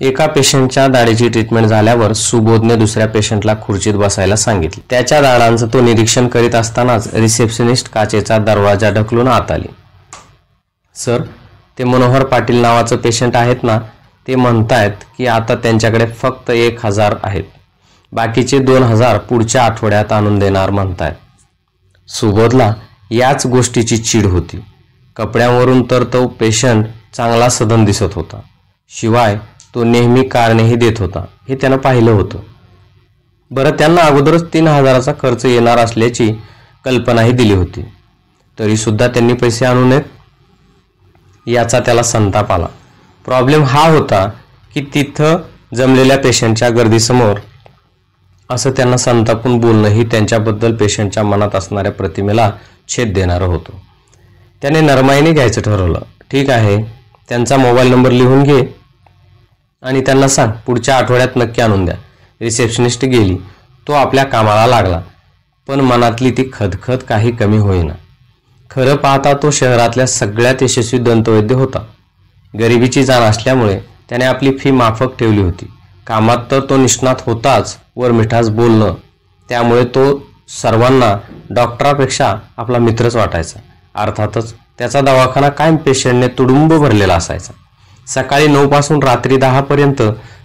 एका पेशंटच्या दाढीची ट्रीटमेंट झाल्यावर सुबोधने दुसऱ्या पेशंटला खुर्चीत बसायला सांगितले। त्याच्या दाढांचं तो निरीक्षण करीत असतानाच रिसेप्शनिस्ट काचेचा दरवाजा ढकलून आत आली। सर, ते मनोहर पाटील नावाचं पेशंट आहेत ना, ते म्हणतायत की आता त्यांच्याकडे फक्त 1000 आहेत, बाकीचे 2000 पुढच्या आठवड्यात आणून देणार म्हणतायत। सुबोधला याच गोष्टीची चीड होती। कपड्यांवरून तर तो पेशंट चांगला सदन दिसत होता, शिवाय तो नेहमी कारणेही देत होता, हे त्यानं पाहिलं होतं। बरं, त्यांना अगोदरच 3000चा खर्च येणार असल्याची कल्पनाही दिली होती, तरी सुद्धा त्यांनी पैसे आणू नयेत याचा त्याला संताप आला। प्रॉब्लेम हा होता की तिथं जमलेल्या पेशंटच्या गर्दीसमोर असं त्यांना संतापून बोलणंही त्यांच्याबद्दल पेशंटच्या मनात असणाऱ्या प्रतिमेला छेद देणारं होतं। त्याने नरमाईने घ्यायचं ठरवलं। ठीक आहे, त्यांचा मोबाईल नंबर लिहून घे आणि त्यांना सांग पुढच्या आठवड्यात नक्की आणून द्या। रिसेप्शनिस्ट गेली। तो आपल्या कामाला लागला, पण मनातली ती खदखद काही कमी होईना। खरं पाहता तो शहरातल्या सगळ्यात यशस्वी दंतवैद्य होता। गरिबीची जाण असल्यामुळे त्याने आपली फी माफक ठेवली होती। कामात तर तो निष्णात होताच, वर मिठास बोलणं, त्यामुळे तो सर्वांना डॉक्टरापेक्षा आपला मित्रच वाटायचा। अर्थातच त्याचा दवाखाना कायम पेशंटने तुडुंब भरलेला असायचा। सकाळी 9 पासून रात्री 10 पर्यंत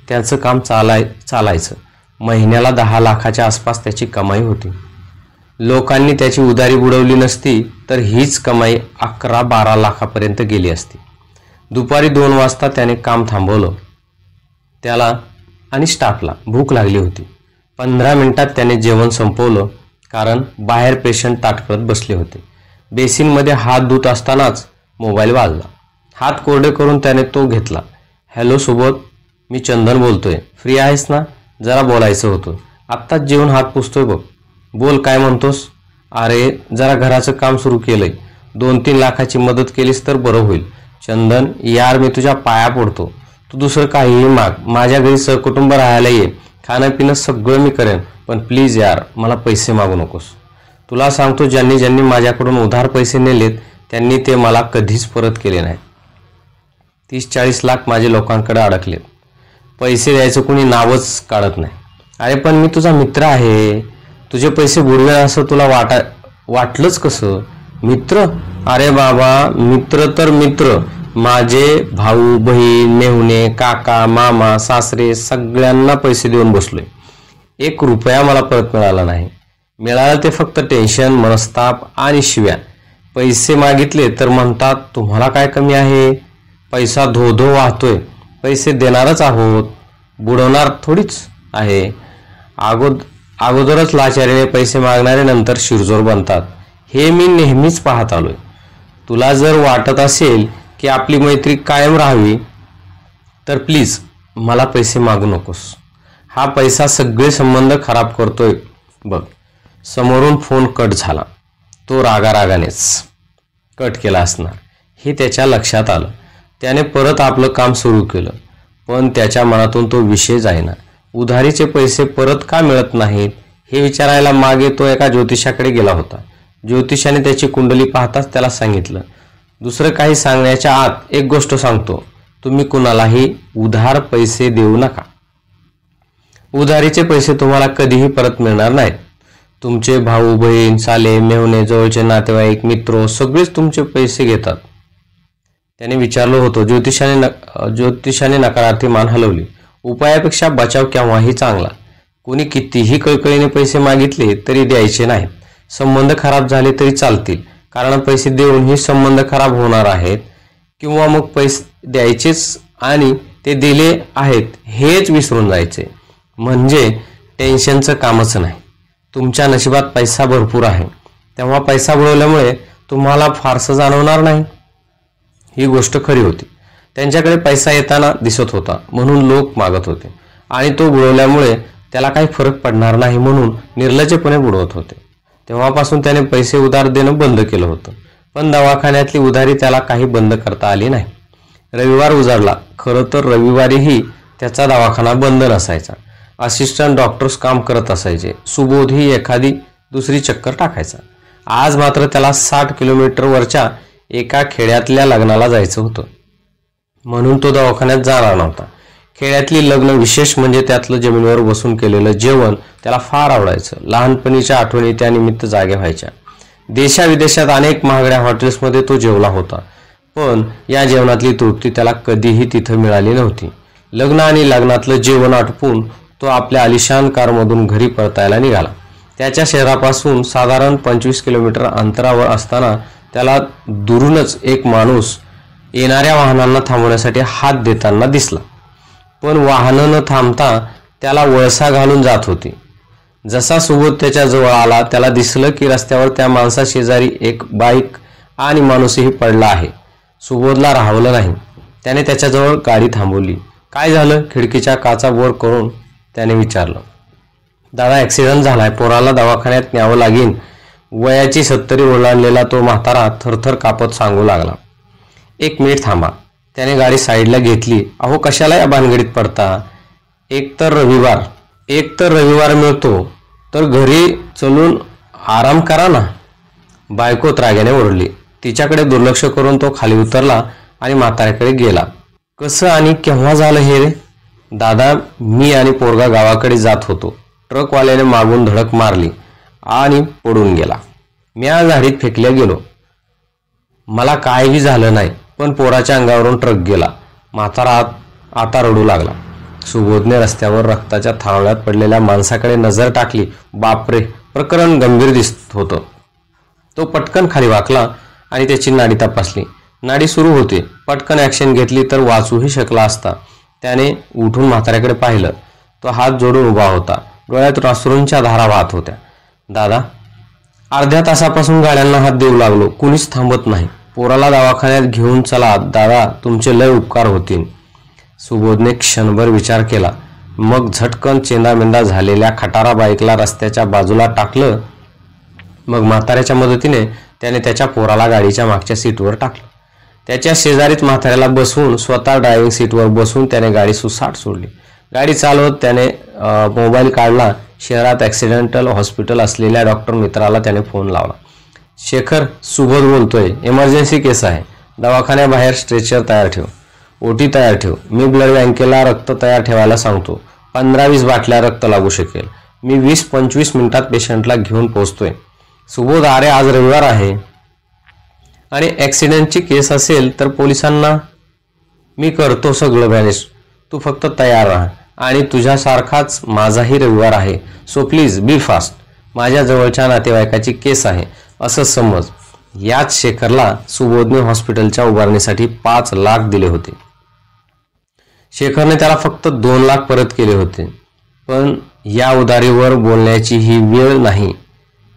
त्याचं काम चालायचं। महिन्याला 10 लाखाच्या आसपास त्याची कमाई होती। लोकांनी त्याची उधारी बुडवली नसती तर हीच कमाई 11-12 लाखापर्यंत गेली असती। दुपारी 2 वाजता त्याने काम थांबवलं। त्याला आणि स्टाफला भूक लागली होती। 15 मिनिटात त्याने जेवण संपवलं, कारण बाहेर पेशंट ताट करत बसले होते। बेसिनमध्ये हात धुत असतानाच मोबाईल वाजला। हात कोरडे करून त्याने तो घेतला। हॅलो सुबोध, मी चंदन बोलतोय, फ्री आहेस ना? जरा बोलायचं होतं। आत्ताच जेवून हात पुसतोय बघ। बोल, काय म्हणतोस? अरे, जरा घराचं काम सुरू केलंय, 2-3 लाखाची मदत केलीस तर बरं होईल। चंदन यार, मी तुझ्या पाया पडतो, तू दुसरं काहीही माग, माझ्या घरी सहकुटुंब राहायला ये, खाणं पिणं सगळं मी करेन, पण प्लीज यार मला पैसे मागू नकोस। तुला सांगतो, ज्यांनी ज्यांनी माझ्याकडून उधार पैसे नेलेत त्यांनी ते मला कधीच परत केले नाहीत। 30-40 लाख माझे लोकांकडे अडकलेत, पैसे द्यायचं कुणी नावच काढत नाही। अरे पण मी तुझा मित्र आहे, तुझे पैसे बुडवेल असं तुला वाटलंच कसं? मित्र? अरे बाबा, मित्र तर मित्र, माझे भाऊ बहीण मेहुणे काका मामा सासरे सगळ्यांना पैसे देऊन बसलोय, 1 रुपया मला परत मिळाला नाही। मिळालं ते फक्त टेन्शन, मनस्ताप आणि शिव्या। पैसे मागितले तर म्हणतात तुम्हाला काय कमी आहे, पैसा धो धो वाहतोय, पैसे देणारच आहोत, बुडवणार थोडीच आहे। अगोदरच लाचारीने पैसे मागणारे नंतर शिरजोर बनतात, हे मी नेहमीच पाहत आलोय। तुला जर वाटत असेल की आपली मैत्री कायम राहावी तर प्लीज मला पैसे मागू नकोस। हा पैसा सगळे संबंध खराब करतोय बघ। समोरून फोन कट झाला। तो रागारागानेच कट केला असणार हे त्याच्या लक्षात आलं। त्याने परत आपलं काम सुरू केलं, पण त्याच्या मनातून तो विषय जाईना। उधारीचे पैसे परत का मिळत नाहीत हे विचारायला मागे तो एका ज्योतिषाकडे गेला होता। ज्योतिषाने त्याची कुंडली पाहताच त्याला सांगितलं, दुसरं काही सांगण्याच्या आत एक गोष्ट सांगतो, तुम्ही कुणालाही उधार पैसे देऊ नका। उधारीचे पैसे तुम्हाला कधीही परत मिळणार नाहीत। तुमचे भाऊ बहीण साले मेहुणे जवळचे नातेवाईक मित्र सगळेच तुमचे पैसे घेतात। त्याने विचारलं होतं। ज्योतिषाने नकारार्थी मान हलवली। उपायापेक्षा बचाव केव्हाही चांगला। कोणी कितीही कळकळीने पैसे मागितले तरी द्यायचे नाहीत। संबंध खराब झाले तरी चालतील, कारण पैसे देऊनही संबंध खराब होणार आहेत, किंवा मग पैसे द्यायचेच आणि ते दिले आहेत हेच विसरून जायचे, म्हणजे टेन्शनचं कामच नाही। तुमच्या नशिबात पैसा भरपूर आहे, तेव्हा पैसा बुडवल्यामुळे तुम्हाला फारसं जाणवणार नाही। ही गोष्ट खरी होती। त्यांच्याकडे पैसा येताना दिसत होता म्हणून लोक मागत होते, आणि तो बुडवल्यामुळे त्याला काही फरक पडणार नाही म्हणून निर्लज्जपणे बुडवत होते। तेव्हापासून त्याने पैसे उधार देणं बंद केलं होतं, पण दवाखान्यातली उधारी त्याला काही बंद करता आली नाही। रविवार उजाडला। खरं तर रविवारीही त्याचा दवाखाना बंद नसायचा। असिस्टंट डॉक्टर्स काम करत असायचे। सुबोध ही एखादी दुसरी चक्कर टाकायचा। आज मात्र त्याला 60 किलोमीटरवरच्या एका खेड्यातल्या लग्नाला जायचं होतं, म्हणून तो दवाखान्यात जाणार नव्हता। खेड्यातली लग्न, विशेष म्हणजे त्यातलं जमिनीवर बसून केलेलं जेवण त्याला फार आवडायचं. लहानपणीच्या आठवणी त्यानिमित्त जागे व्हायच्या. देशाविदेशात अनेक महागड्या हॉटेल्समध्ये तो जेवला होता, पण या जेवणातली तृप्ती त्याला कधीही तिथं मिळाली नव्हती. लग्न आणि लग्नातलं जेवण आटपून तो आपल्या आलिशान कारमधून घरी परतायला निघाला. त्याच्या शहरापासून साधारण 25 किलोमीटर अंतरावर असताना त्याला दुरूनच एक माणूस येणाऱ्या वाहनांना थांबवण्यासाठी हात देताना दिसला. पण वाहनं न थांबता त्याला वळसा घालून जात होती. जसा सुबोध त्याच्या जवळ आला त्याला दिसलं की रस्त्यावर त्या माणसाशेजारी एक बाईक आणि माणूसही पडला आहे. सुबोधला राहवलं नाही. त्याने त्याच्याजवळ गाडी थांबवली. काय झालं? खिडकीच्या काचा वर करून त्याने विचारलं. दादा, ॲक्सिडेंट झालाय, पोराला दवाखान्यात न्यावं लागेल. वयाची 70 ओलांडलेला तो म्हातारा थरथर कापत सांगू लागला. 1 मिनिट थांबा. त्याने गाडी साईडला घेतली. अहो, कशाला या भानगडीत पडता? एक तर रविवार मिळतो तर घरी चलून आराम करा ना. बायको त्राग्याने ओरडली. तिच्याकडे दुर्लक्ष करून तो खाली उतरला आणि म्हाताऱ्याकडे गेला. कसं आणि केव्हा झालं हे रे? दादा, मी आणि पोरगा गावाकडे जात होतो. ट्रकवाल्याने मागून धडक मारली आणि पडून गेला. मी आज झाडीत फेकल्या गेलो. मला काहीही झालं नाही, पण पोराच्या अंगावरून ट्रक गेला. म्हातारा आता रडू लागला. सुबोधने रस्त्यावर रक्ताच्या थारोळ्यात पडलेल्या माणसाकडे नजर टाकली. बापरे, प्रकरण गंभीर दिसत होतं. तो पटकन खाली वाकला आणि त्याची नाडी तपासली. नाडी सुरू होती. पटकन ॲक्शन घेतली तर वाचूही शकला असता. त्याने उठून म्हाताऱ्याकडे पाहिलं. तो हात जोडून उभा होता. डोळ्यातून अश्रूंच्या धारा वाहत होत्या. दादा, अर्ध्या तासापासून गाड्यांना हात देऊ लागलो, कुणीच थांबत नाही. पोराला दवाखान्यात घेऊन चला दादा, तुमचे लय उपकार होतील. सुबोधने क्षणभर विचार केला. मग झटकन चेंदामेंदा झालेल्या खटारा बाईकला रस्त्याच्या बाजूला टाकलं. मग म्हाताऱ्याच्या मदतीने त्याने त्याच्या पोराला गाडीच्या मागच्या सीटवर टाकलं. त्याच्या शेजारीच म्हाताऱ्याला बसवून स्वतः ड्रायव्हिंग सीटवर बसून त्याने गाडी सुसाट सोडली. गाडी चालवत त्याने मोबाईल काढला. शहरात ॲक्सिडेंटल हॉस्पिटल असलेल्या डॉक्टर मित्राला त्याने फोन लावला. शेखर, सुबोध बोलतोय. इमर्जन्सी केस आहे. दवाखान्याबाहेर स्ट्रेचर तयार ठेव, ओटी तयार ठेव. मी ब्लड बँकेला रक्त तयार ठेवायला सांगतो. 15-20 बाटल्या रक्त लागू शकेल. मी 20-25 मिनिटात पेशंटला घेऊन पोहोचतोय. सुबोध, अरे आज रविवार आहे आणि ॲक्सिडेंटची केस असेल तर पोलिसांना मी करतो सगळं मॅनेज. तू फक्त तयार राहा. आणि तुझ्यासारखाच माझाही रविवार आहे, सो प्लीज बी फास्ट. माझ्या जवळच्या नातेवाईकाची केस आहे असं समज. याच शेखरला सुबोधने हॉस्पिटलच्या उभारणीसाठी 5 लाख दिले होते. शेखरने त्याला फक्त 2 लाख परत केले होते. पण या उधारीवर बोलण्याची ही वेळ नाही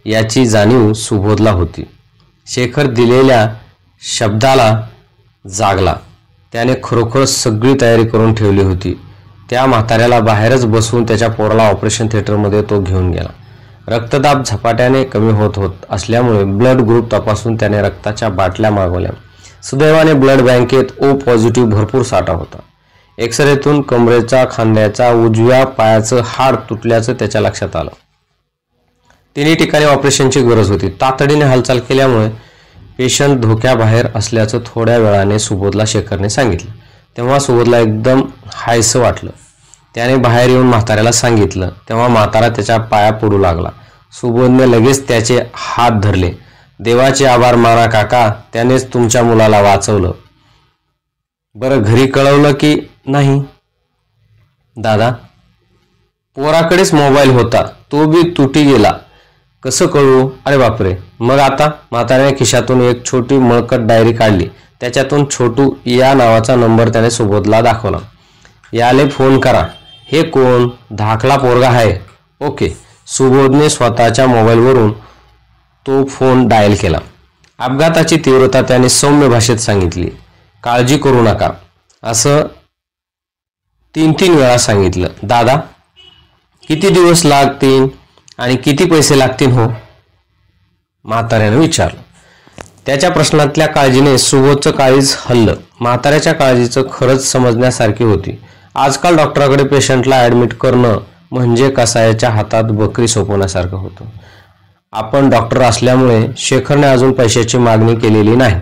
याची जाणीव सुबोधला होती. शेखर दिलेल्या शब्दाला जागला. त्याने खरोखर सगळी तयारी करून ठेवली होती. त्या म्हाताऱ्याला बाहेरच बसवून त्याच्या पोराला ऑपरेशन थिएटरमध्ये तो घेऊन गेला. रक्तदाब झपाट्याने कमी होत असल्यामुळे ब्लड ग्रुप तपासून त्याने रक्ताच्या बाटल्या मागवल्या. सुदैवाने ब्लड बँकेत ओ पॉझिटिव्ह भरपूर साठा होता. एक्सरेतून कमरेचा, खांद्याचा, उजव्या पायाचं हाड तुटल्याचं त्याच्या लक्षात आलं. 3 ठिकाणी ऑपरेशनची गरज होती. तातडीने हालचाल केल्यामुळे पेशंट धोक्याबाहेर असल्याचं थोड्या वेळाने सुबोधला शेखरने सांगितलं. तेव्हा सुबोधला एकदम हायसं वाटलं. त्याने बाहेर येऊन म्हाताऱ्याला सांगितलं. तेव्हा म्हातारा त्याच्या पाया पडू लागला. सुबोधने लगेच त्याचे हात धरले. देवाचे आभार माना काका, त्यानेच तुमच्या मुलाला वाचवलं. बरं, घरी कळवलं की नाही? दादा, पोराकडेच मोबाईल होता, तो बी तुटी गेला. कसं कळू? अरे बापरे. मग आता? म्हाताऱ्याने खिशातून एक छोटी मळकट डायरी काढली. त्याच्यातून छोटू या नावाचा नंबर त्याने सुबोधला दाखवला. याले फोन करा. हे कोण? धाकला पोरगा आहे. ओके. सुबोधने स्वतःच्या मोबाईलवरून तो फोन डायल केला. अपघाताची तीव्रता त्याने सौम्य भाषेत सांगितली. काळजी करू नका असं 3 वेळा सांगितलं. दादा, किती दिवस लागतील आणि किती पैसे लागतील हो? म्हाताऱ्याने विचारलं. त्याच्या प्रश्नातल्या काळजीने सुबोधचं काळीज हललं. म्हाताऱ्याच्या काळजीचं खरंच समजण्यासारखी होती. आजकाल डॉक्टराकडे पेशंटला ॲडमिट करणं म्हणजे कसायाच्या हातात बकरी सोपवण्यासारखं होतं. आपण डॉक्टर असल्यामुळे शेखरने अजून पैशाची मागणी केलेली नाही.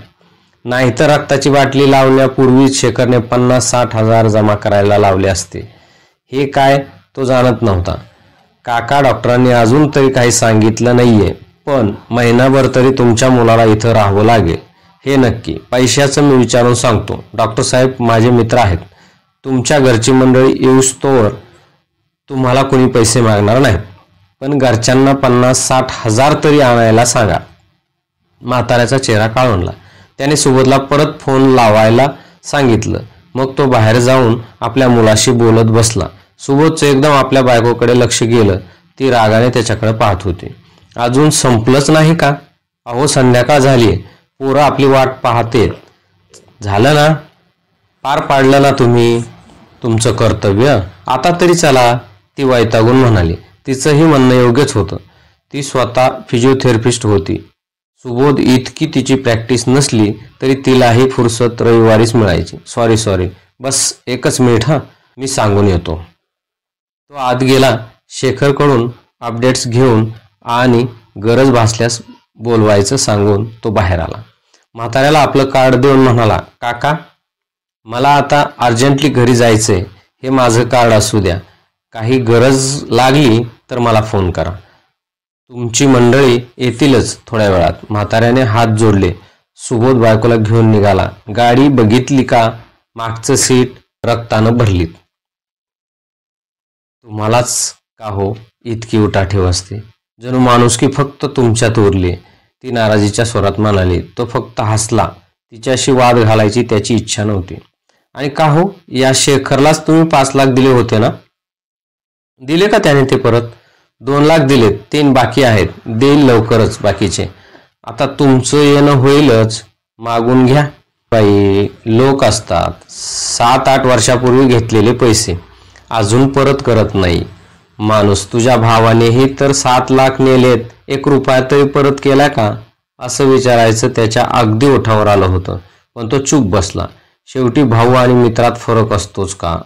नाहीतर रक्ताची बाटली लावण्यापूर्वीच शेखरने 50-60 हजार जमा करायला लावले असते. हे काय तो जाणत नव्हता. काका, डॉक्टरांनी अजून तरी काही सांगितलं नाहीये, पण महिनाभर तरी तुमच्या मुलाला इथं राहावं लागेल हे नक्की. पैशाचं मी विचारून सांगतो. डॉक्टर साहेब माझे मित्र आहेत. तुमच्या घरची मंडळी येऊस्तोवर तुम्हाला कोणी पैसे मागणार नाहीत, पण घरच्यांना 50-60 हजार तरी आणायला सांगा. म्हाताऱ्याचा चेहरा काळवंडला. त्याने सुबोधला परत फोन लावायला सांगितलं. मग तो बाहेर जाऊन आपल्या मुलाशी बोलत बसला. सुबोधचं एकदम आपल्या बायकोकडे लक्ष गेलं. ती रागाने त्याच्याकडे पाहत होती. अजून संपलंच नाही का? अहो, संध्याकाळ झालीये, पोरं आपली वाट पाहतेत. झालं ना? पार पाडलं ना तुम्ही तुमचं कर्तव्य? आता तरी चला, ती वैतागून म्हणाली. तिचंही म्हणणं योग्यच होतं. ती स्वतः फिजिओथेरपिस्ट होती. सुबोध इतकी तिची प्रॅक्टिस नसली तरी तिलाही फुरसत रविवारीच मिळायची. सॉरी, बस एकच मिनिट हा, मी सांगून येतो. तो आत गेला. शेखरकडून अपडेट्स घेऊन आणि गरज भासल्यास बोलवायचं सांगून तो बाहेर आला. म्हाताऱ्याला आपलं कार्ड देऊन म्हणाला, काका, मला आता अर्जंटली घरी जायचंय. हे माझं कार्ड असू द्या. काही गरज लागली तर मला फोन करा. तुमची मंडळी येतीलच थोड्या वेळात. म्हाताऱ्याने हात जोडले. सुबोध बायकोला घेऊन निघाला. गाडी बघितली का? मागचं सीट रक्तानं भरलीत. तुम्हालाच का हो इतकी उठाठेव असते? जणू माणुसकी फक्त तुमच्यात उरली. ती नाराजीच्या स्वरात म्हणाली. तो फक्त हसला. तिच्याशी वाद घालायची त्याची इच्छा नव्हती. आणि का हो, या शेखरलाच तुम्ही 5 लाख दिले होते ना? दिले का त्याने ते परत? 2 लाख दिलेत, 3 बाकी आहेत. देईल लवकरच बाकीचे. आता तुमचं येणं होईलच, मागून घ्या. बाई, लोक असतात 7-8 वर्षापूर्वी घेतलेले पैसे अजून परत करत नाही माणूस. तुझ्या भावानेही तर 7 लाख नेलेत, 1 रुपया तरी परत केला का? असं विचारायचं त्याच्या अगदी ओठावर आलं होतं, पण तो चूप बसला. शेवटी भाऊ आणि मित्रात फरक असतोच का?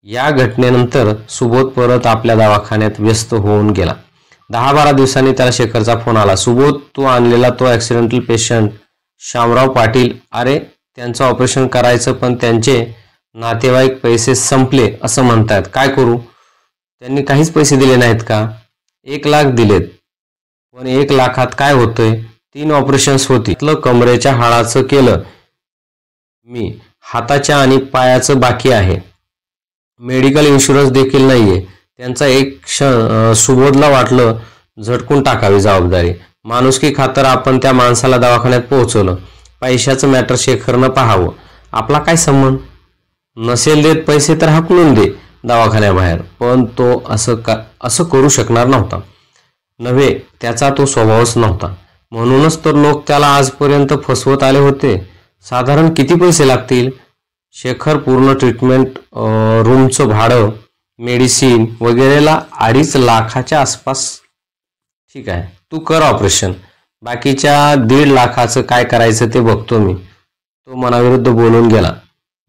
या घटनेनंतर सुबोध परत आपल्या दवाखान्यात व्यस्त होऊन गेला. 10-12 दिवसांनी त्याला शेखरचा फोन आला. सुबोध, तू आणलेला तो ॲक्सिडेंटल पेशंट शामराव पाटील, अरे त्यांचं ऑपरेशन करायचं, पण त्यांचे नातेवाईक पैसे संपले असं म्हणतात. काय करू? त्यांनी काहीच पैसे दिले नाहीत का? 1 लाख दिलेत, पण 1 लाखात काय होतंय? 3 ऑपरेशन्स होती. कमरेच्या हाडाचं केलं मी, हाताच्या आणि पायाचं बाकी आहे. मेडिकल इन्शुरन्स देखील नाहीये. त्यांचा एक क्षण सुबोधला वाटलं झटकून टाकावी जबाबदारी. माणुसकी खातर आपण त्या माणसाला दवाखान्यात पोहोचवलं. पैशाचं मॅटर शेखरनं पाहावं. आपला काय संबंध? नसेल देत पैसे तर हाकलून दे दवाखान्याबाहेर. पण तो असं करू शकणार नव्हता. नव्हे, त्याचा तो स्वभावच नव्हता. म्हणूनच तर लोक त्याला आजपर्यंत फसवत आले होते. साधारण किती पैसे लागतील? शेखर पूर्ण ट्रीटमेंट रूमचं भाडं, मेडिसिन वगैरेला 2.5 लाखाच्या आसपास. ठीक आहे, तू कर ऑपरेशन. बाकीच्या 1.5 लाखाचं काय करायचं ते बघतो मी. तो मनाविरुद्ध बोलून गेला.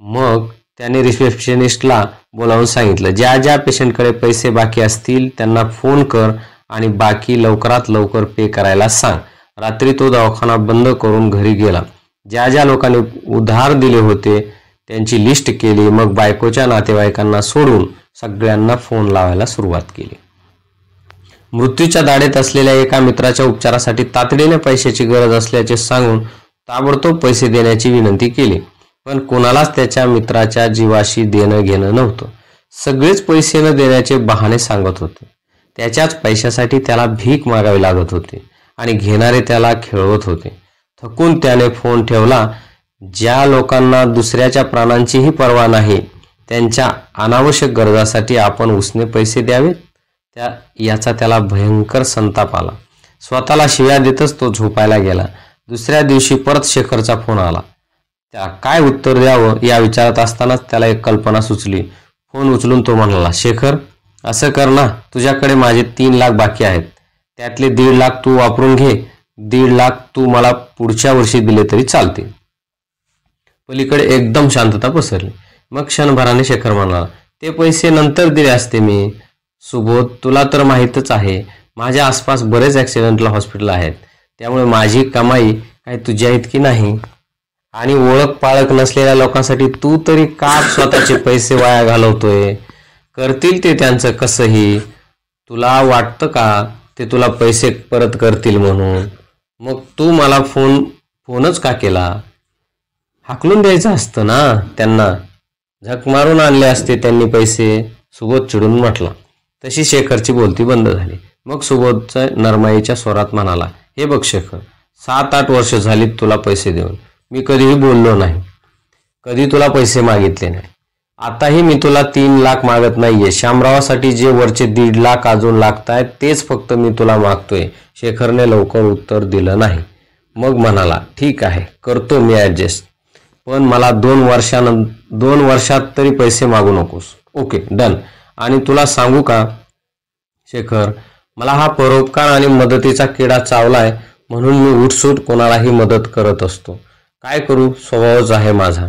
मग त्याने रिसेप्शनिस्टला बोलावून सांगितलं, ज्या ज्या पेशंटकडे पैसे बाकी असतील त्यांना फोन कर आणि बाकी लवकरात लवकर पे करायला सांग. रात्री तो दवाखाना बंद करून घरी गेला. ज्या ज्या लोकांनी उधार दिले होते त्यांची लिस्ट केली. मग बायकोच्या नातेवाईकांना सोडून सगळ्यांना फोन लावायला सुरुवात केली. मृत्यूच्या दाढेत असलेल्या एका मित्राच्या उपचारासाठी तातडीने पैशाची गरज असल्याचे सांगून ताबडतोब पैसे देण्याची विनंती केली. पण कोणालाच त्याच्या मित्राच्या जीवाशी देणं घेणं नव्हतं. सगळेच पैसे न देण्याचे बहाणे सांगत होते. त्याच्याच पैशासाठी त्याला भीक मागावी लागत होती आणि घेणारे त्याला खेळवत होते. थकून त्याने फोन ठेवला. ज्या लोकांना दुसऱ्याच्या प्राणांचीही पर्वा नाही त्यांच्या अनावश्यक गरजासाठी आपण उसने पैसे द्यावेत, याचा त्याला भयंकर संताप आला. स्वतःला शिव्या देतच तो झोपायला गेला. दुसऱ्या दिवशी परत शेखरचा फोन आला. त्याला काय उत्तर द्यावं या विचारात असतानाच त्याला एक कल्पना सुचली. फोन उचलून तो म्हणाला, शेखर, असं कर ना, तुझ्याकडे माझे 3 लाख बाकी आहेत. त्यातले 1.5 लाख तू वापरून घे. 1.5 लाख तू मला पुढच्या वर्षी दिले तरी चालते. पलीकडे एकदम शांतता पसरली. मग क्षणभराने शेखर म्हणाला, ते पैसे नंतर दिले असते मी. सुबोध, तुला तर माहीतच आहे माझ्या आसपास बरेच ॲक्सिडेंटल हॉस्पिटल आहेत, त्यामुळे माझी कमाई काही तुझ्या इतकी नाही. आणि ओळख पाळख नसलेल्या लोकांसाठी तू तरी का स्वतःचे पैसे वाया घालवतोय? करतील ते त्यांचं कसंही. तुला वाटतं का ते तुला पैसे परत करतील म्हणून? मग तू मला फोनच का केला? हाकलून द्यायचं असतं ना त्यांना. झक मारून आणले असते त्यांनी पैसे, सुबोध चिडून म्हटला. तशी शेखरची बोलती बंद झाली. मग सुबोधचा नरमाईच्या स्वरात म्हणाला, हे बघ शेखर, 7-8 वर्ष झालीत तुला पैसे देऊन. मी कधीही बोललो नाही, कधी तुला पैसे मागितले नाही. आताही मी तुला 3 लाख मागत नाहीये. शामरावासाठी जे वरचे 1.5 लाख अजून लागतायत तेच फक्त मी तुला मागतोय. शेखरने लवकर उत्तर दिलं नाही. मग म्हणाला, ठीक आहे, करतो मी ॲडजस्ट, पण मला 2 वर्षात तरी पैसे मागू नकोस. Okay, done. आणि तुला सांगू का शेखर, मला हा परोपकार आणि मदतीचा किडा चावलाय म्हणून मी उठसूट कोणालाही मदत करत असतो. काय करू, स्वभावच आहे माझा.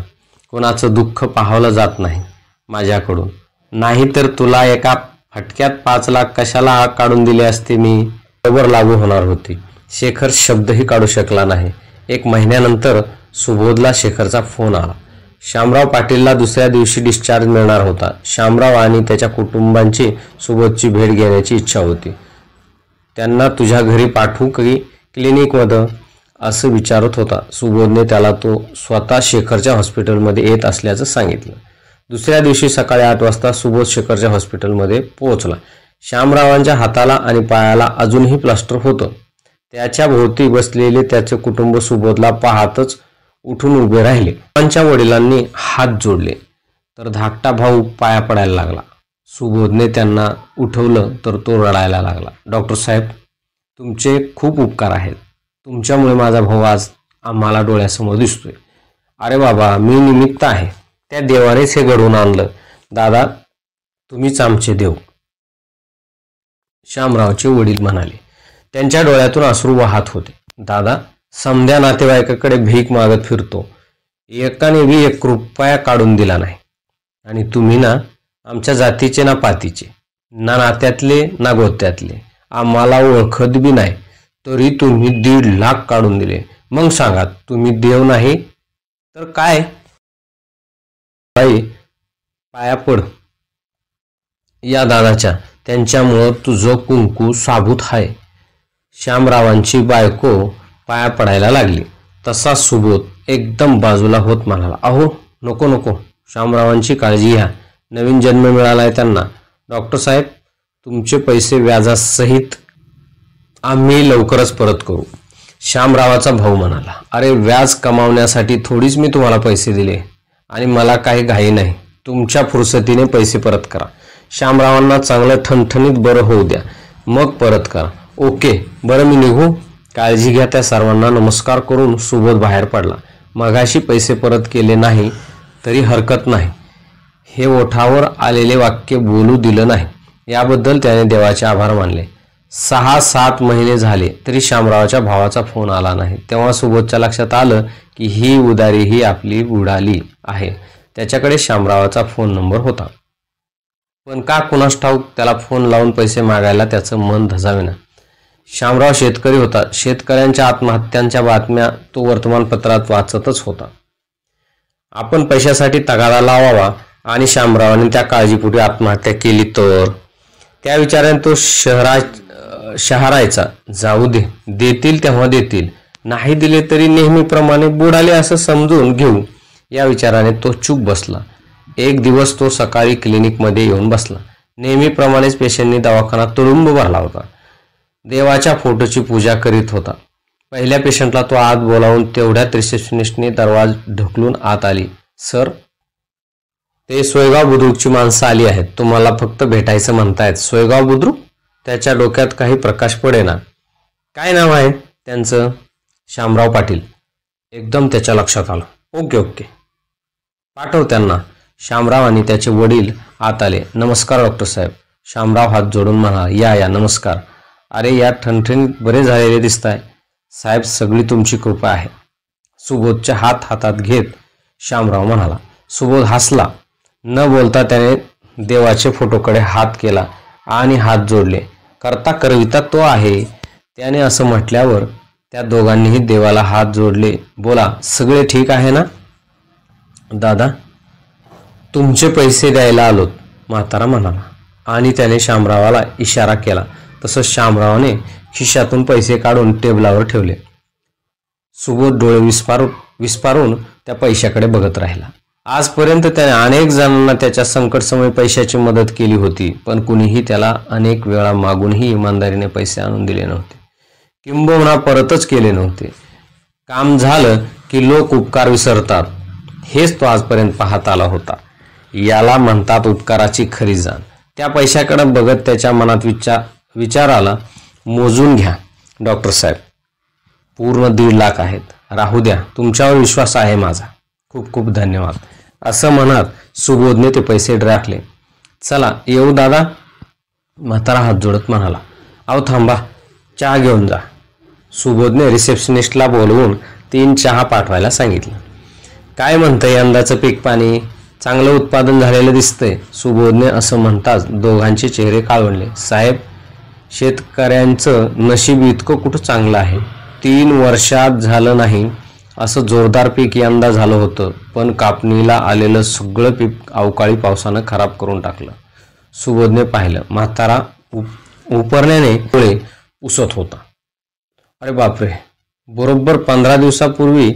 कोणाचं दुःख पाहावलं जात नाही माझ्याकडून. नाहीतर तुला एका फटक्यात 5 लाख कशाला काढून दिले असते मी, बरोबर लागू होणार होती. शेखर शब्दही काढू शकला नाही. 1 महिन्यानंतर सुबोधला शेखरचा फोन आला. शामराव पाटीलला दुसऱ्या दिवशी डिस्चार्ज मिळणार होता. शामराव आणि त्याच्या कुटुंबांची सुबोधची भेट घेण्याची इच्छा होती. त्यांना तुझ्या घरी पाठवू की क्लिनिकमध्ये असं विचारत होता. सुबोधने त्याला तो स्वतः शेखरच्या हॉस्पिटलमध्ये येत असल्याचं सांगितलं. दुसऱ्या दिवशी सकाळी 8 वाजता सुबोध शेखरच्या हॉस्पिटलमध्ये पोहोचला. शामरावांच्या हाताला आणि पायाला अजूनही प्लास्टर होतं. त्याच्या भोवती बसलेले त्याचे कुटुंब सुबोधला पाहतच उठून उभे राहिले. त्यांच्या वडिलांनी हात जोडले तर धाकटा भाऊ पाया पडायला लागला. सुबोधने त्यांना उठवलं तर तो रडायला लागला. डॉक्टर साहेब, तुमचे खूप उपकार आहेत. तुमच्यामुळे माझा भाऊ आज आम्हाला डोळ्यासमोर दिसतोय. अरे बाबा, मी निमित्त आहे. त्या देवानेच हे घडवून आणलं. दादा, तुम्हीच आमचे देव, शामरावचे वडील म्हणाले. त्यांच्या डोळ्यातून अश्रू वाहत होते. दादा, समध्या नातेवाईकाकडे भीक मागत फिरतो. एकाने बी 1 रुपया काढून दिला नाही. आणि तुम्ही ना आमच्या जातीचे ना पातीचे, ना नात्यातले ना गोत्यातले, आम्हाला ओळखत बी नाही, तरी तुम्ही 1.5 लाख काढून दिले. मग सांगा, तुम्ही देव नाही तर काय? बाई, पाया पड या दादाच्या, त्यांच्यामुळं तुझं कुंकू साबूत आहे. शामरावांची बायको पाया पडायला लागली. तसा सुबोध एकदम बाजूला होत म्हणाला, अहो नको नको, शामरावांची काळजी घ्या. नवीन जन्म मिळालाय त्यांना. डॉक्टर साहेब, तुमचे पैसे व्याजासहित आम्ही लवकरच परत करू. शामरावाचा भाऊ म्हणाला, अरे व्याज कमावण्यासाठी थोडीच मी तुम्हाला पैसे दिले आणि मला काही घाई नाही. तुमच्या फुरसतीने पैसे परत करा. शामरावांना चांगलं ठणठणीत बरं होऊ द्या, मग परत करा. ओके, बरं मी निघू. काळजी घ्या. त्या सर्वांना नमस्कार करून सुबोध बाहेर पडला. मगाशी पैसे परत केले नाही तरी हरकत नाही, हे ओठावर आलेले वाक्य बोलू दिलं नाही, याबद्दल त्याने देवाचे आभार मानले. 6-7 महिने झाले तरी शामरावाच्या भावाचा फोन आला नाही. तेव्हा सुबोधच्या लक्षात आलं की ही उदारी ही आपली बुडाली आहे. त्याच्याकडे शामरावाचा फोन नंबर होता, पण का कुणास ठाऊक त्याला फोन लावून पैसे मागायला त्याचं मन धजावेना. शामराव शेतकरी होता. शेतकऱ्यांच्या आत्महत्यांच्या बातम्या तो वर्तमानपत्रात वाचतच होता. आपण पैशासाठी तगादा लावावा आणि शामरावाने त्या काळजीपोटी आत्महत्या केली तर, त्या विचाराने तो शहरायचा. जाऊ दे, देतील तेव्हा देतील, नाही दिले तरी नेहमीप्रमाणे बुडाले असं समजून घेऊ, या विचाराने तो चूप बसला. एक दिवस तो सकाळी क्लिनिकमध्ये येऊन बसला. नेहमीप्रमाणेच पेशंटनी दवाखाना तुडुंब भरला होता. देवाच्या फोटोची पूजा करीत होता. पहिल्या पेशंटला तो आत बोलावून तेवढ्यात रिसेप्शनिस्टने दरवाज ढकलून आत आली. सर, ते सोयगाव बुद्रुकची माणसं आली आहेत, तुम्हाला फक्त भेटायचं म्हणतायत. सोयगाव बुद्रुक? त्याच्या डोक्यात काही प्रकाश पडेना. काय नाव आहे त्यांचं? शामराव पाटील. एकदम त्याच्या लक्षात आलं. ओके ओके, पाठव त्यांना. शामराव आणि त्याचे वडील आत आले. नमस्कार डॉक्टर साहेब. शामराव हात जोडून म्हणाला, या नमस्कार. अरे या ठणठणीत बरे झालेले दिसताय. साहेब, सगळी तुमची कृपा आहे. सुबोधचे हात हातात घेत शामराव म्हणाला. सुबोध हसला. न बोलता त्याने देवाचे फोटोकडे हात केला आणि हात जोडले. करता करविता तो आहे. त्याने असं म्हटल्यावर त्या दोघांनीही देवाला हात जोडले. बोला, सगळे ठीक आहे ना? दादा, तुमचे पैसे द्यायला आलोत, म्हातारा म्हणाला आणि त्याने शामरावाला इशारा केला. तसंच शामरावाने खिशातून पैसे काढून टेबलावर ठेवले. सुबोध डोळे विस्पारून त्या पैशाकडे बघत राहिला. आजपर्यंत त्याने अनेक जणांना त्याच्या संकटसमयी पैशाची मदत केली होती, पण कुणीही त्याला अनेक वेळा मागूनही इमानदारीने पैसे आणून दिले नव्हते, किंबहुना परतच केले नव्हते. काम झालं की लोक उपकार विसरतात, हेच तो आजपर्यंत पाहत आला होता. याला म्हणतात उपकाराची खरी जाण. त्या पैशाकडे बघत त्याच्या मनात विचार आला, मोजून घ्या डॉक्टर साहेब, पूर्ण 1.5 लाख आहेत. राहू द्या, तुमच्यावर विश्वास आहे माझा. खूप खूप धन्यवाद. असं म्हणत सुबोधने ते पैसे राखले. चला येऊ दादा, म्हातारा हात जोडत म्हणाला. अहो थांबा, चहा घेऊन जा. सुबोधने रिसेप्शनिस्टला बोलवून 3 चहा पाठवायला सांगितलं. काय म्हणतंय यंदाचं पीक पाणी? चांगलं उत्पादन झालेलं दिसतंय. सुबोधने असं म्हणताच दोघांचे चेहरे काळवंडले. साहेब, शेतकऱ्यांचं नशीब इतकं कुठं चांगलं आहे. 3 वर्षात झालं नाही असं जोरदार पीक यंदा झालं होतं, पण कापणीला आलेलं सगळं पीक अवकाळी पावसानं खराब करून टाकलं. सुबोधने पाहिलं. म्हातारा उपरण्याने डोळे पुसत होता. अरे बापरे, बरोबर 15 दिवसापूर्वी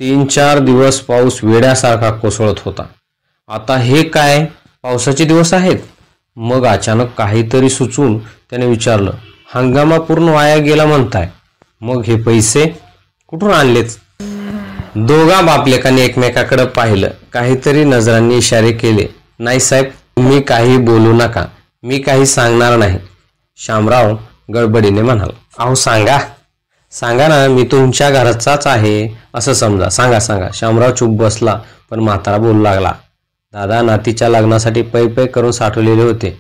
3-4 दिवस पाऊस वेड्यासारखा कोसळत होता. आता हे काय पावसाचे दिवस आहेत? मग अचानक काहीतरी सुचून त्याने विचारलं, हंगामा पूर्ण वाया गेला म्हणताय? मग हे पैसे कुठून आणलेत? दोघा बापलेकांनी एकमेकाकडे पाहिलं. काहीतरी नजरांनी इशारे केले. नाही साहेब, तुम्ही काही बोलू नका, मी काही सांगणार नाही, शामराव गडबडीने म्हणाला. अहो सांगा ना, मी तुमच्या घरचाच आहे असं समजा. सांगा. शामराव चुप बसला, पण म्हातारा बोलू लागला. दादा, नातीच्या लग्नासाठी पै करून साठवलेले होते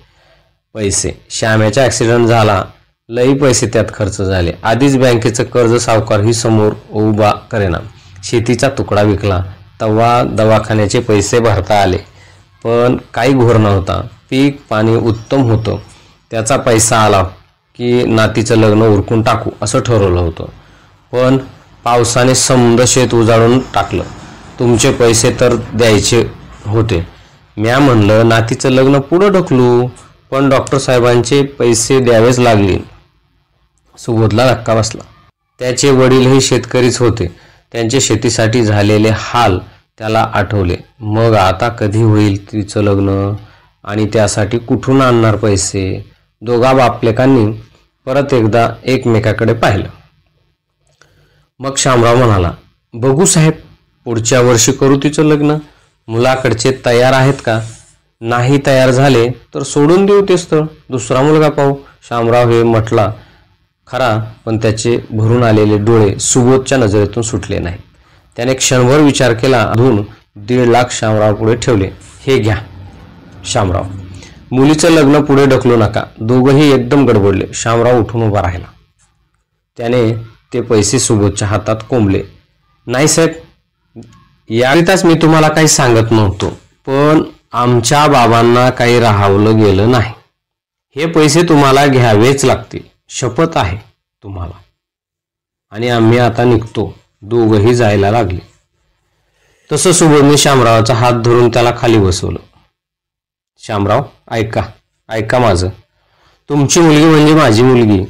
पैसे. श्याम्याचा ॲक्सिडेंट झाला, लई पैसे त्यात खर्च झाले. आधीच बँकेचं कर्ज सावकारही समोर उभा करेना. शेतीचा तुकडा विकला, तेव्हा दवाखान्याचे पैसे भरता आले, पण काही घोर नव्हता. पीक पाणी उत्तम होतं, त्याचा पैसा आला की नातीचं लग्न उरकून टाकू असं ठरवलं होतं, पण पावसाने समद शेत उजाडून टाकलं. तुमचे पैसे तर द्यायचे होते. म्या म्हणलं नातीचं लग्न पुढं ढकलू, पण डॉक्टर साहेबांचे पैसे द्यावेच लागले. सुबोधला धक्का बसला. त्याचे वडीलही शेतकरीच होते. त्यांचे शेतीसाठी झालेले हाल त्याला आठवले. मग आता कधी होईल तिचं लग्न आणि त्यासाठी कुठून आणणार पैसे? दोघा बापलेकांनी परत एकदा एकमेकाकडे पाहिलं. मग शामराव म्हणाला, बघू साहेब, पुढच्या वर्षी करू तिचं लग्न. मुलाकडचे तयार आहेत का? नाही तयार झाले तर सोडून देऊ ते स्थळ, दुसरा मुलगा पाहू. शामराव हे म्हटला खरा, पण त्याचे भरून आलेले डोळे सुबोधच्या नजरेतून सुटले नाही. त्याने क्षणभर विचार केला. अधून 1.5 लाख शामराव पुढे ठेवले. हे घ्या शामराव, मुलीचं लग्न पुढे ढकलू नका. दोघंही एकदम गडबडले. शामराव उठून उभा राहिला. त्याने ते पैसे सुबोधच्या हातात कोंबले. नाही साहेब, याकरिताच मी तुम्हाला काही सांगत नव्हतो, पण आमच्या बाबांना काही राहावलं गेलं नाही. हे पैसे तुम्हाला घ्यावेच लागतील, शपथ आहे तुम्हाला. आणि आम्ही आता निघतो. दोघंही जायला लागले. तसं सुबोधने शामरावाचा हात धरून त्याला खाली बसवलं. शामराव, ऐका माझं. तुमची मुलगी म्हणजे माझी मुलगी.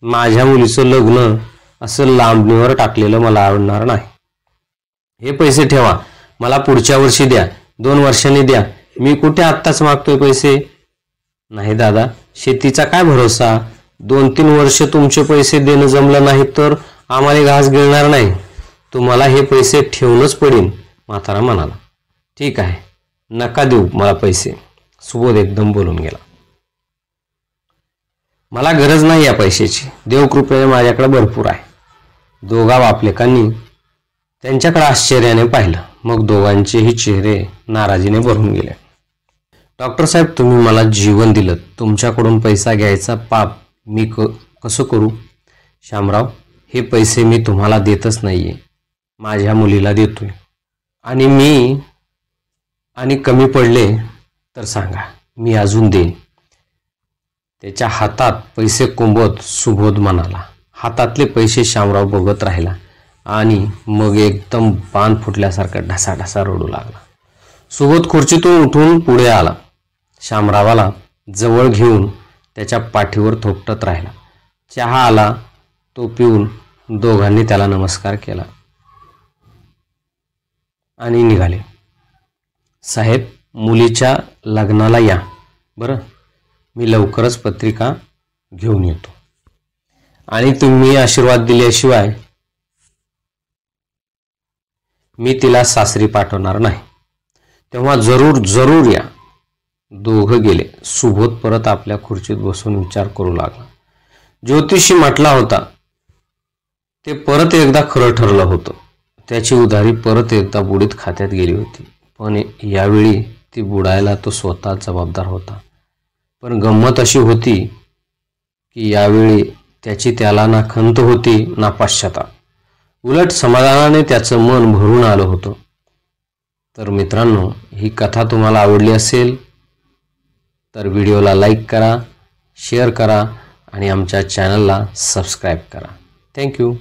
माझ्या मुलीचं लग्न असं लांबणीवर टाकलेलं मला आवडणार नाही. हे पैसे ठेवा, मला पुढच्या वर्षी द्या, 2 वर्षांनी द्या. मी कुठे आत्ताच मागतोय पैसे? नाही दादा, शेतीचा काय भरोसा? 2-3 वर्ष तुमचे पैसे देणं जमलं नाही तर आम्हाला घास गिळणार नाही. तुम्हाला हे पैसे ठेवूनच पडेल, म्हातारा म्हणाला. ठीक आहे, नका देऊ मला पैसे, सुबोध एकदम बोलून गेला. मला गरज नाही या पैशाची, देवकृपेने माझ्याकडे भरपूर आहे. दोघा बापलेकांनी त्यांच्याकडे आश्चर्याने पाहिलं. मग दोघांचेही चेहरे नाराजीने भरून गेले. डॉक्टर साहेब, तुम्ही मला जीवन दिलं, तुमच्याकडून पैसा घ्यायचा पाप मी कसं करू? शामराव, हे पैसे मी तुम्हाला देतच नाहीये, माझ्या मुलीला देतोय. आणि कमी पडले तर सांगा, मी अजून देईन. त्याच्या हातात पैसे कोंबत सुबोध म्हणाला, हातातले पैसे शामराव बघत राहिला आणि मग एकदम बाण फुटल्यासारखा ढसाढसा रडू लागला. सुबोध खुर्चीतून उठून पुढे आला. शामरावाला जवळ घेऊन त्याच्या पाठीवर थोपटत राहिला. चहा आला तो पिऊन दोघांनी त्याला नमस्कार केला आणि निघाले. साहेब, मुलीच्या लग्नाला या बरं, मी लवकरच पत्रिका घेऊन येतो आणि तुम्ही आशीर्वाद दिल्याशिवाय मी तिला सासरी पाठवणार नाही. तेव्हा जरूर जरूर या. दोघं गेले. सुबोध परत आपल्या खुर्चीत बसून विचार करू लागला. ज्योतिषी म्हटला होता ते परत एकदा खरं ठरलं होतं. त्याची उधारी परत एकदा बुडीत खात्यात गेली होती. पण यावेळी ती बुडायला तो स्वतः जबाबदार होता. पण गंमत अशी होती की यावेळी त्याची त्याला ना खंत होती ना पश्चाताप. उलट समाधानाने त्याचं मन भरून आलं होतं. तर मित्रांनो, ही कथा तुम्हाला आवडली असेल तर व्हिडिओला लाईक करा, शेअर करा आणि आमच्या चॅनलला सबस्क्राईब करा. थँक्यू.